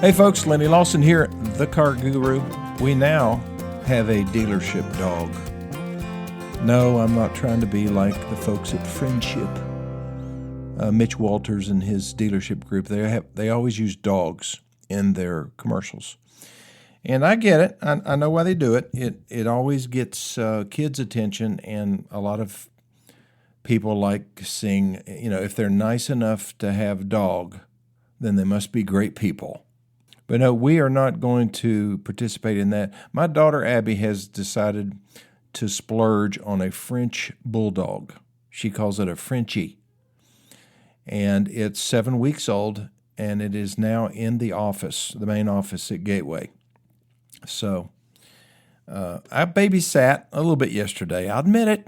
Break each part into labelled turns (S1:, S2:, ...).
S1: Hey folks, Lenny Lawson here, the Car Guru. We now have a dealership dog. No, I'm not trying to be like the folks at Friendship. Mitch Walters and his dealership group, they always use dogs in their commercials. And I get it. I know why they do it. It always gets kids' attention, and a lot of people like seeing, if they're nice enough to have dog, then they must be great people. But no, we are not going to participate in that. My daughter Abby has decided to splurge on a French bulldog. She calls it a Frenchie. And it's 7 weeks old, and it is now in the office, the main office at Gateway. So I babysat a little bit yesterday. I'll admit it.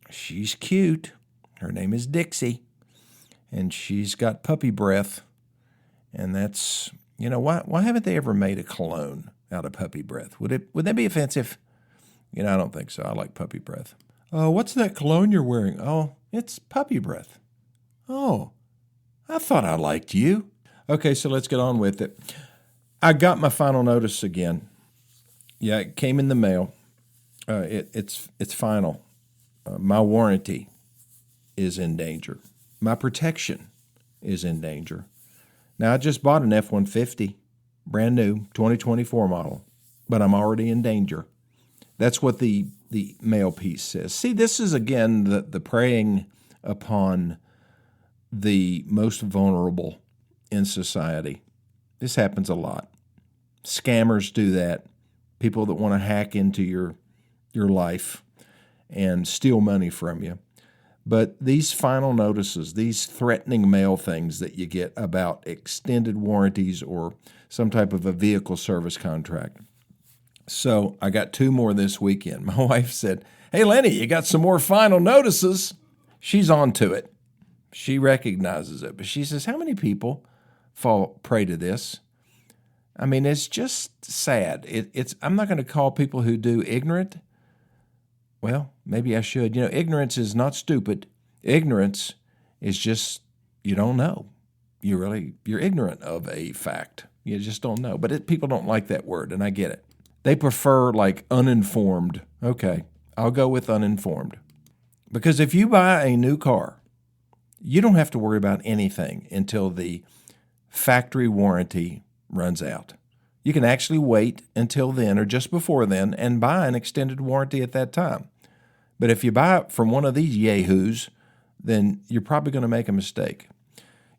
S1: She's cute. Her name is Dixie, and she's got puppy breath. And that's, why haven't they ever made a cologne out of puppy breath? Would that be offensive? I don't think so. I like puppy breath. Oh, what's that cologne you're wearing? Oh, it's puppy breath. Oh, I thought I liked you. Okay, so let's get on with it. I got my final notice again. Yeah, it came in the mail. It's final. My warranty is in danger. My protection is in danger. Now, I just bought an F-150, brand new, 2024 model, but I'm already in danger. That's what the mail piece says. See, this is, again, the preying upon the most vulnerable in society. This happens a lot. Scammers do that. People that want to hack into your life and steal money from you. But these final notices, these threatening mail things that you get about extended warranties or some type of a vehicle service contract. So I got 2 more this weekend. My wife said, "Hey, Lenny, you got some more final notices?" She's on to it. She recognizes it. But she says, how many people fall prey to this? I mean, it's just sad. I'm not going to call people who do ignorant. Well, maybe I should. Ignorance is not stupid. Ignorance is just you don't know. You're ignorant of a fact. You just don't know. But people don't like that word, and I get it. They prefer like uninformed. Okay, I'll go with uninformed. Because if you buy a new car, you don't have to worry about anything until the factory warranty runs out. You can actually wait until then or just before then and buy an extended warranty at that time. But if you buy it from one of these yahoos, then you're probably going to make a mistake.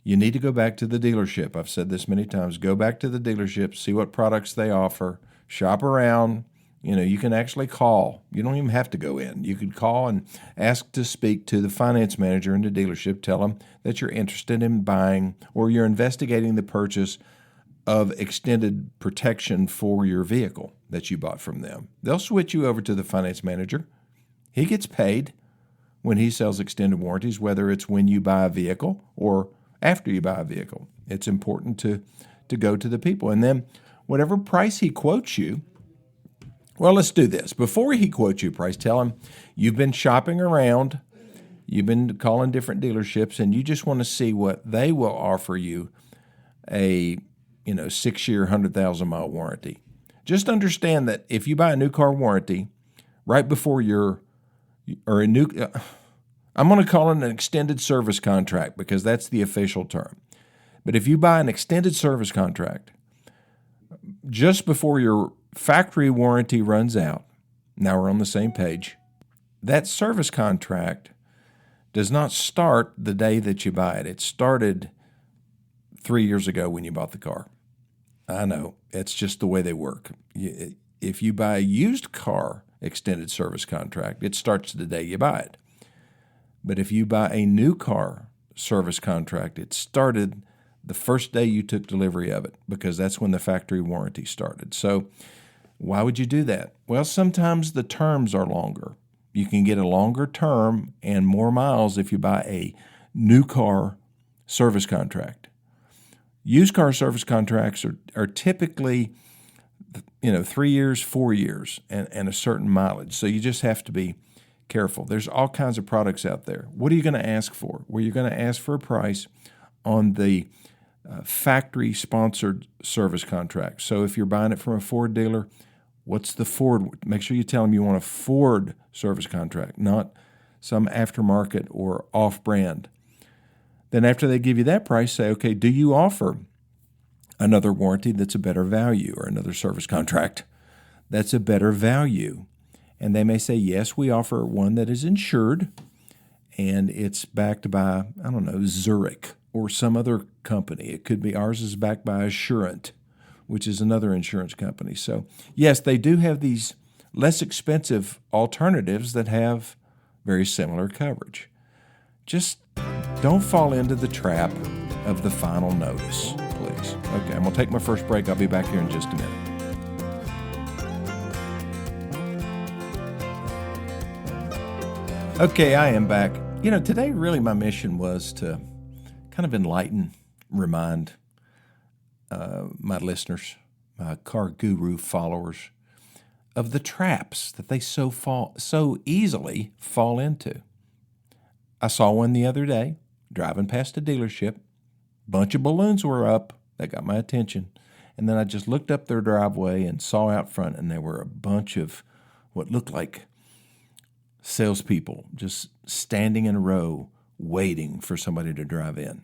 S1: You need to go back to the dealership. I've said this many times. Go back to the dealership, see what products they offer, shop around. You can actually call. You don't even have to go in. You could call and ask to speak to the finance manager in the dealership. Tell them that you're interested in buying or you're investigating the purchase of extended protection for your vehicle that you bought from them. They'll switch you over to the finance manager. He gets paid when he sells extended warranties, whether it's when you buy a vehicle or after you buy a vehicle. It's important to go to the people. And then whatever price he quotes you, well, let's do this. Before he quotes you a price, tell him you've been shopping around, you've been calling different dealerships, and you just want to see what they will offer you a 6-year, 100,000-mile warranty. Just understand that if you buy a new car warranty right before I'm going to call it an extended service contract because that's the official term. But if you buy an extended service contract just before your factory warranty runs out, now we're on the same page, that service contract does not start the day that you buy it. It started 3 years ago when you bought the car. I know, it's just the way they work. If you buy a used car extended service contract, it starts the day you buy it. But if you buy a new car service contract, it started the first day you took delivery of it because that's when the factory warranty started. So why would you do that? Well, sometimes the terms are longer. You can get a longer term and more miles if you buy a new car service contract. Used car service contracts are typically 3 years, 4 years, and a certain mileage. So you just have to be careful. There's all kinds of products out there. What are you going to ask for? Well, you're going to ask for a price on the factory-sponsored service contracts. So if you're buying it from a Ford dealer, what's the Ford? Make sure you tell them you want a Ford service contract, not some aftermarket or off-brand. Then after they give you that price, say, okay, do you offer another warranty that's a better value or another service contract that's a better value? And they may say, yes, we offer one that is insured and it's backed by, I don't know, Zurich or some other company. It could be ours is backed by Assurant, which is another insurance company. So, yes, they do have these less expensive alternatives that have very similar coverage. Just don't fall into the trap of the final notice, please. Okay, I'm going to take my first break. I'll be back here in just a minute. Okay, I am back. Today really my mission was to kind of enlighten, remind my listeners, my Car Guru followers, of the traps that they so easily fall into. I saw one the other day, driving past a dealership. Bunch of balloons were up. That got my attention. And then I just looked up their driveway and saw out front, and there were a bunch of what looked like salespeople just standing in a row waiting for somebody to drive in.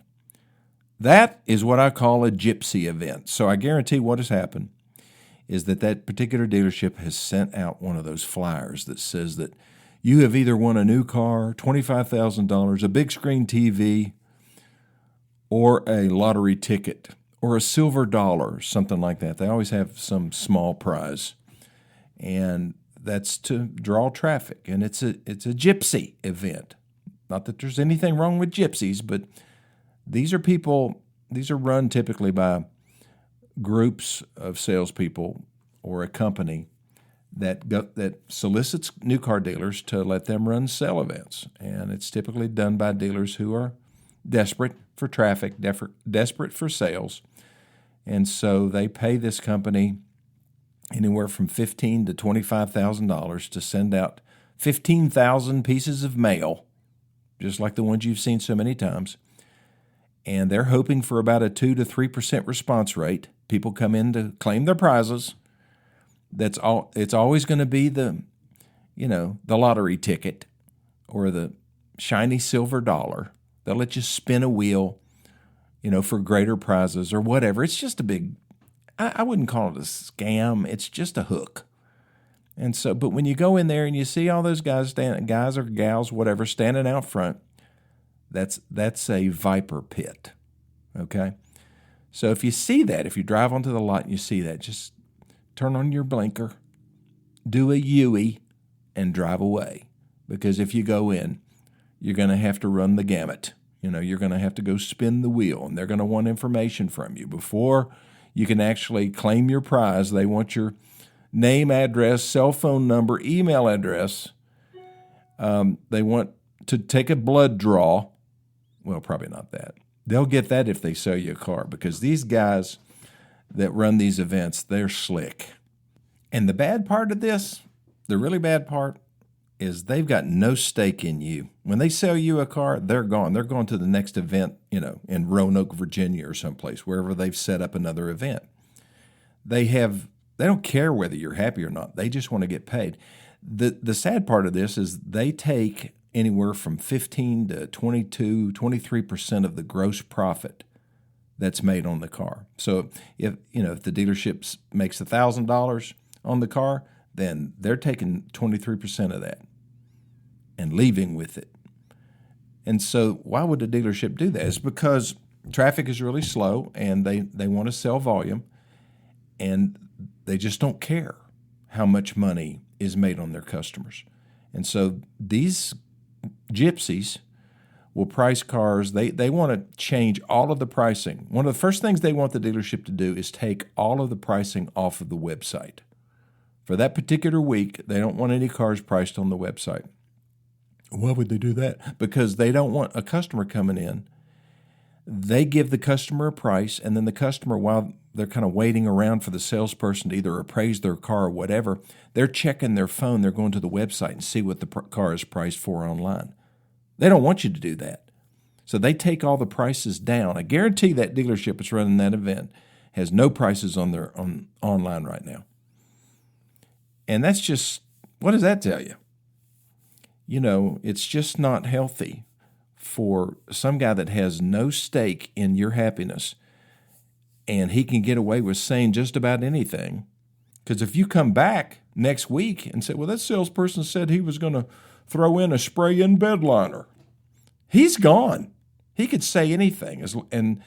S1: That is what I call a gypsy event. So I guarantee what has happened is that particular dealership has sent out one of those flyers that says that you have either won a new car, $25,000, a big screen TV, or a lottery ticket, or a silver dollar, something like that. They always have some small prize. And that's to draw traffic, and it's a gypsy event. Not that there's anything wrong with gypsies, but these are run typically by groups of salespeople or a company that solicits new car dealers to let them run sale events. And it's typically done by dealers who are desperate for traffic, desperate for sales. And so they pay this company anywhere from $15,000 to $25,000 to send out 15,000 pieces of mail, just like the ones you've seen so many times. And they're hoping for about a 2 to 3% response rate. People come in to claim their prizes. It's always going to be the lottery ticket or the shiny silver dollar. They'll let you spin a wheel, for greater prizes or whatever. It's just a big, I wouldn't call it a scam. It's just a hook. And so, but when you go in there and you see all those guys or gals, whatever, standing out front, that's a viper pit. Okay? So if you see that, if you drive onto the lot and you see that, just turn on your blinker, do a U-ey, and drive away. Because if you go in, you're going to have to run the gamut. You're going to have to go spin the wheel, and they're going to want information from you. Before you can actually claim your prize, they want your name, address, cell phone number, email address. They want to take a blood draw. Well, probably not that. They'll get that if they sell you a car, because these guys that run these events, they're slick. And the bad part of this, the really bad part, is they've got no stake in you. When they sell you a car, they're gone. They're going to the next event, in Roanoke, Virginia or someplace, wherever they've set up another event. They don't care whether you're happy or not. They just want to get paid. The sad part of this is they take anywhere from 15 to 22, 23% of the gross profit that's made on the car. So if the dealership makes $1,000 on the car, then they're taking 23% of that and leaving with it. And so why would the dealership do that? It's because traffic is really slow and they want to sell volume, and they just don't care how much money is made on their customers. And so these gypsies will price cars. They want to change all of the pricing. One of the first things they want the dealership to do is take all of the pricing off of the website. For that particular week, they don't want any cars priced on the website. Why would they do that? Because they don't want a customer coming in. They give the customer a price, and then the customer, while they're kind of waiting around for the salesperson to either appraise their car or whatever, they're checking their phone. They're going to the website and see what the car is priced for online. They don't want you to do that. So they take all the prices down. I guarantee that dealership that's running that event has no prices on their online right now. And that's just, what does that tell you? You know, it's just not healthy for some guy that has no stake in your happiness, and he can get away with saying just about anything. Because if you come back next week and say, well, that salesperson said he was going to throw in a spray-in bed liner, he's gone. He could say anything. And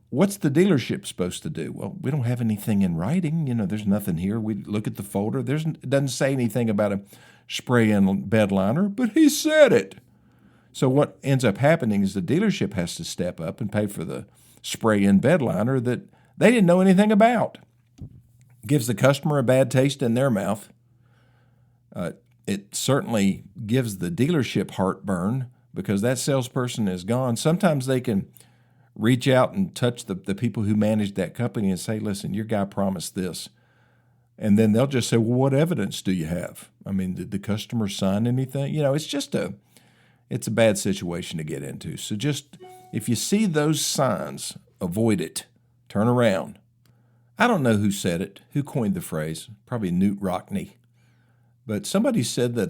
S1: what's the dealership supposed to do? Well, we don't have anything in writing. You know, there's nothing here. We look at the folder. It doesn't say anything about a spray-in bed liner, but he said it. So what ends up happening is the dealership has to step up and pay for the spray-in bed liner that they didn't know anything about. Gives the customer a bad taste in their mouth. It certainly gives the dealership heartburn because that salesperson is gone. Sometimes they can reach out and touch the people who manage that company and say, listen, your guy promised this. And then they'll just say, well, what evidence do you have? I mean, did the customer sign anything? You know, it's a bad situation to get into. So just, if you see those signs, avoid it. Turn around. I don't know who said it, who coined the phrase, probably Newt Rockney. But somebody said that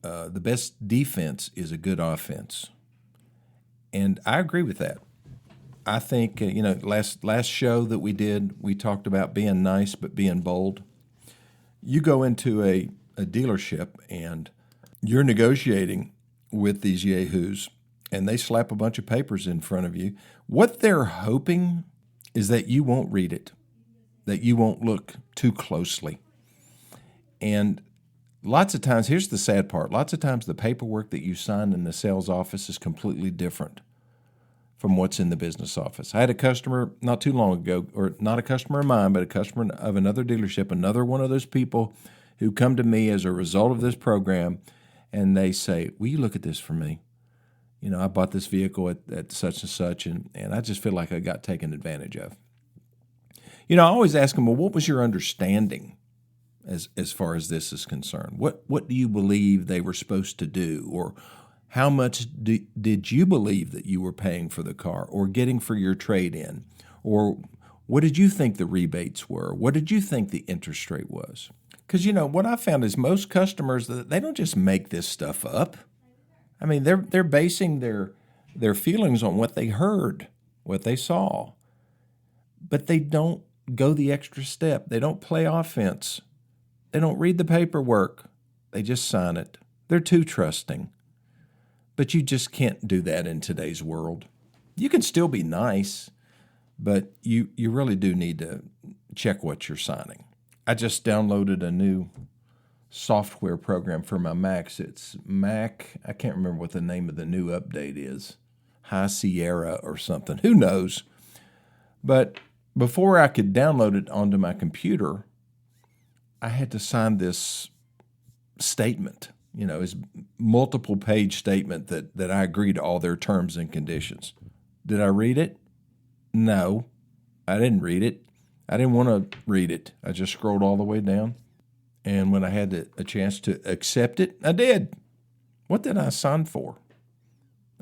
S1: the best defense is a good offense. And I agree with that. I think, last show that we did, we talked about being nice but being bold. You go into a dealership and you're negotiating with these yahoos, and they slap a bunch of papers in front of you. What they're hoping is that you won't read it, that you won't look too closely. And lots of times, here's the sad part, lots of times the paperwork that you sign in the sales office is completely different from what's in the business office. I had a customer not too long ago, or not a customer of mine, but a customer of another dealership, another one of those people who come to me as a result of this program, and they say, will you look at this for me? You know, I bought this vehicle at such and such, and I just feel like I got taken advantage of. You know, I always ask them, well, what was your understanding as far as this is concerned? What do you believe they were supposed to do? Or how much did you believe that you were paying for the car or getting for your trade-in? Or what did you think the rebates were? What did you think the interest rate was? Because, you know, what I found is most customers, they don't just make this stuff up. I mean, they're basing their feelings on what they heard, what they saw. But they don't go the extra step. They don't play offense. They don't read the paperwork. They just sign it. They're too trusting. But you just can't do that in today's world. You can still be nice, but you really do need to check what you're signing. I just downloaded a new software program for my Macs. It's Mac, I can't remember what the name of the new update is. High Sierra or something. Who knows? But before I could download it onto my computer, I had to sign this statement. You know, it's multiple page statement that I agree to all their terms and conditions. Did I read it? No, I didn't read it. I didn't want to read it. I just scrolled all the way down. And when I had a chance to accept it, I did. What did I sign for?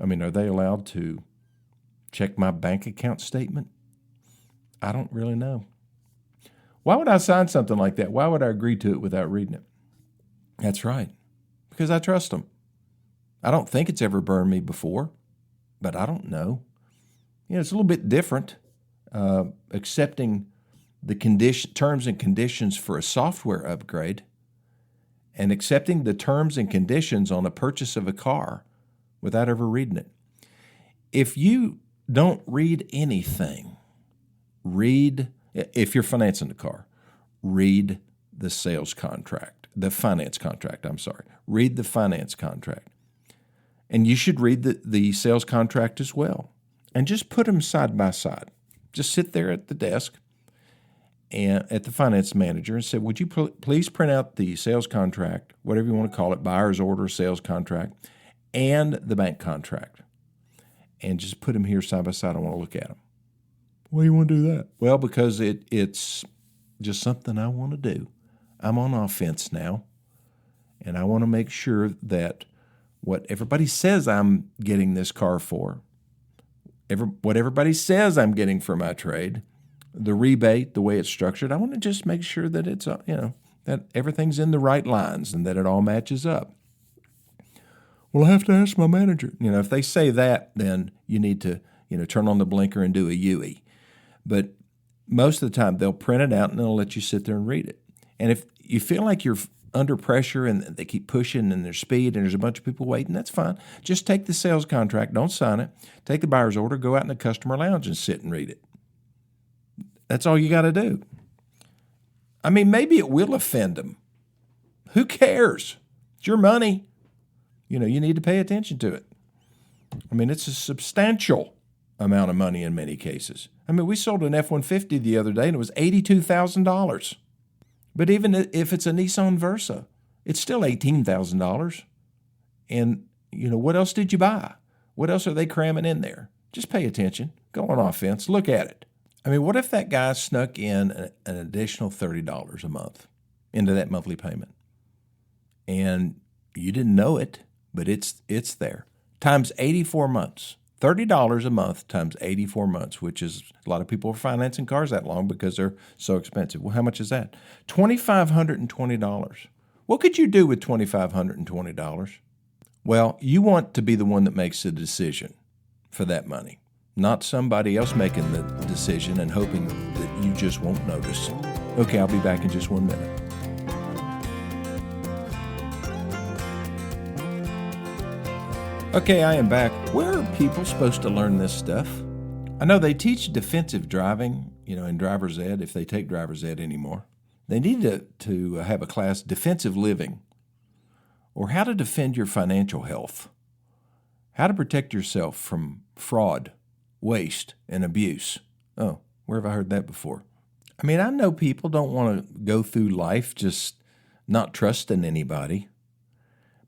S1: I mean, are they allowed to check my bank account statement? I don't really know. Why would I sign something like that? Why would I agree to it without reading it? That's right, because I trust them. I don't think it's ever burned me before, but I don't know. You know, it's a little bit different accepting the terms and conditions for a software upgrade and accepting the terms and conditions on a purchase of a car without ever reading it. If you don't read anything, if you're financing a car, read the finance contract. Read the finance contract. And you should read the sales contract as well. And just put them side by side. Just sit there at the desk and at the finance manager and say, would you please print out the sales contract, whatever you want to call it, buyer's order, sales contract, and the bank contract. And just put them here side by side. I want to look at them. Why do you want to do that? Well, because it's just something I want to do. I'm on offense now, and I want to make sure that what everybody says I'm getting this car for, what everybody says I'm getting for my trade, the rebate, the way it's structured. I want to just make sure that it's, that everything's in the right lines and that it all matches up. Well, I have to ask my manager. If they say that, then you need to, turn on the blinker and do a UE. But most of the time, they'll print it out and they'll let you sit there and read it. And if you feel like you're under pressure and they keep pushing and there's speed and there's a bunch of people waiting, that's fine. Just take the sales contract, don't sign it, take the buyer's order, go out in the customer lounge and sit and read it. That's all you got to do. I mean, maybe it will offend them. Who cares? It's your money. You need to pay attention to it. I mean, it's a substantial amount of money in many cases. I mean, we sold an F-150 the other day and it was $82,000. But even if it's a Nissan Versa, it's still $18,000. And, what else did you buy? What else are they cramming in there? Just pay attention. Go on offense. Look at it. I mean, what if that guy snuck in an additional $30 a month into that monthly payment? And you didn't know it, but it's there. Times 84 months. $30 a month times 84 months, which is a lot of people are financing cars that long because they're so expensive. Well, how much is that? $2,520. What could you do with $2,520? Well, you want to be the one that makes the decision for that money, not somebody else making the decision and hoping that you just won't notice. Okay, I'll be back in just 1 minute. Okay, I am back. Where are people supposed to learn this stuff? I know they teach defensive driving, in driver's ed, if they take driver's ed anymore. They need to have a class, defensive living, or how to defend your financial health, how to protect yourself from fraud, waste, and abuse. Oh, where have I heard that before? I mean, I know people don't want to go through life just not trusting anybody,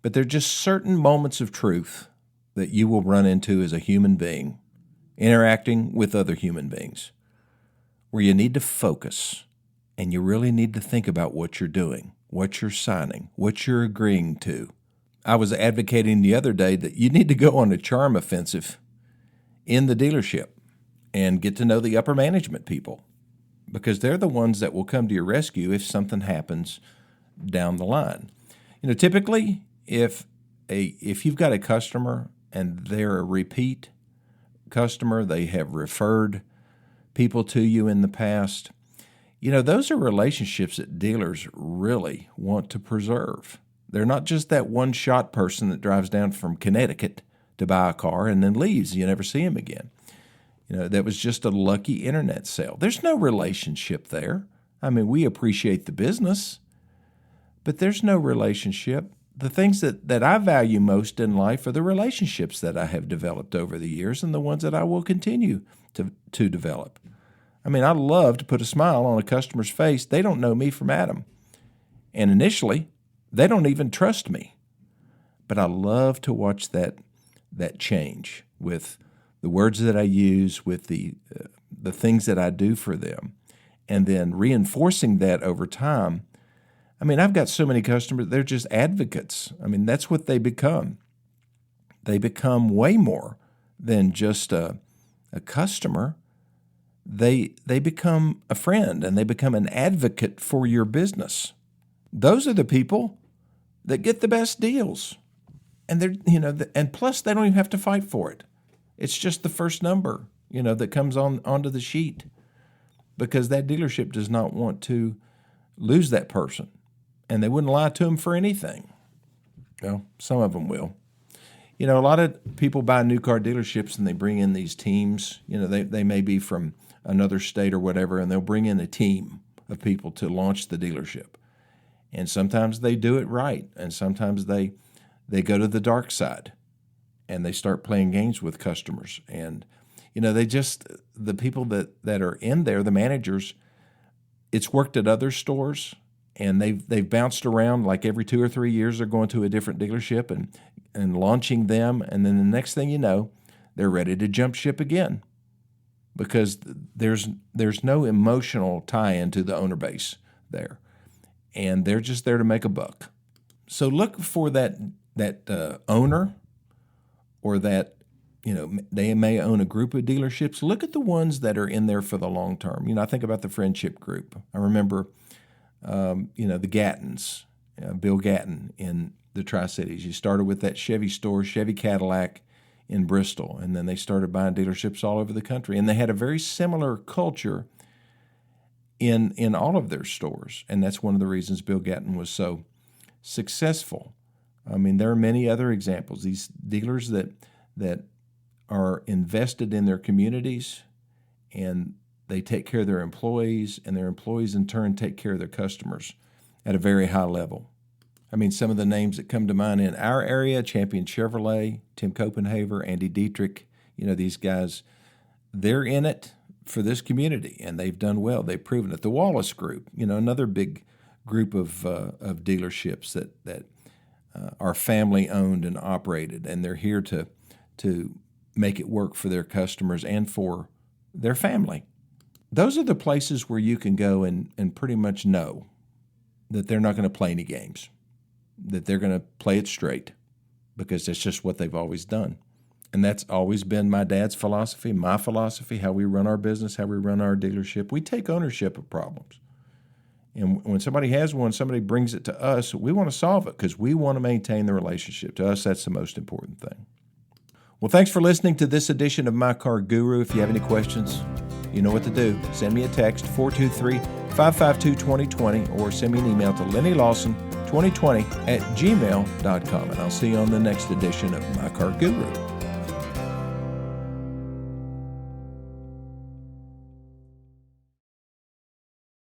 S1: but there are just certain moments of truth that you will run into as a human being, interacting with other human beings, where you need to focus and you really need to think about what you're doing, what you're signing, what you're agreeing to. I was advocating the other day that you need to go on a charm offensive in the dealership and get to know the upper management people, because they're the ones that will come to your rescue if something happens down the line. Typically, if you've got a customer and they're a repeat customer, they have referred people to you in the past, those are relationships that dealers really want to preserve. They're not just that one-shot person that drives down from Connecticut to buy a car and then leaves. You never see him again. That was just a lucky internet sale. There's no relationship there. I mean, we appreciate the business, but there's no relationship. The things that I value most in life are the relationships that I have developed over the years and the ones that I will continue to develop. I mean, I love to put a smile on a customer's face. They don't know me from Adam. And initially, they don't even trust me. But I love to watch that change with the words that I use, with the things that I do for them, and then reinforcing that over time. I mean, I've got so many customers, they're just advocates. I mean, that's what they become. They become way more than just a customer. They become a friend, and they become an advocate for your business. Those are the people that get the best deals. And and plus they don't even have to fight for it. It's just the first number, that comes onto the sheet, because that dealership does not want to lose that person. And they wouldn't lie to them for anything. Well, some of them will. A lot of people buy new car dealerships and they bring in these teams. They may be from another state or whatever, and they'll bring in a team of people to launch the dealership. And sometimes they do it right, and sometimes they go to the dark side and they start playing games with customers. And, the people that are in there, the managers, it's worked at other stores. And they've bounced around, like every 2 or 3 years they're going to a different dealership and launching them. And then the next thing you know, they're ready to jump ship again, because there's no emotional tie-in to the owner base there. And they're just there to make a buck. So look for that owner or that They may own a group of dealerships. Look at the ones that are in there for the long term. I think about the Friendship Group. I remember, the Gattons, Bill Gatton in the Tri-Cities. He started with that Chevy store, Chevy Cadillac in Bristol, and then they started buying dealerships all over the country. And they had a very similar culture in all of their stores, and that's one of the reasons Bill Gatton was so successful. There are many other examples. These dealers that are invested in their communities, and they take care of their employees, and their employees in turn take care of their customers at a very high level. Some of the names that come to mind in our area: Champion Chevrolet, Tim Copenhaver, Andy Dietrich. These guys, they're in it for this community, and they've done well. They've proven it. The Wallace Group, another big group of dealerships that are family owned and operated, and they're here to make it work for their customers and for their family. Those are the places where you can go and pretty much know that they're not going to play any games, that they're going to play it straight, because that's just what they've always done. And that's always been my dad's philosophy, my philosophy, how we run our business, how we run our dealership. We take ownership of problems. And when somebody has one, somebody brings it to us, we want to solve it because we want to maintain the relationship. To us, that's the most important thing. Well, thanks for listening to this edition of My Car Guru. If you have any questions, you know what to do. Send me a text, 423-552-2020, or send me an email to LennyLawson2020@gmail.com. And I'll see you on the next edition of My Car Guru.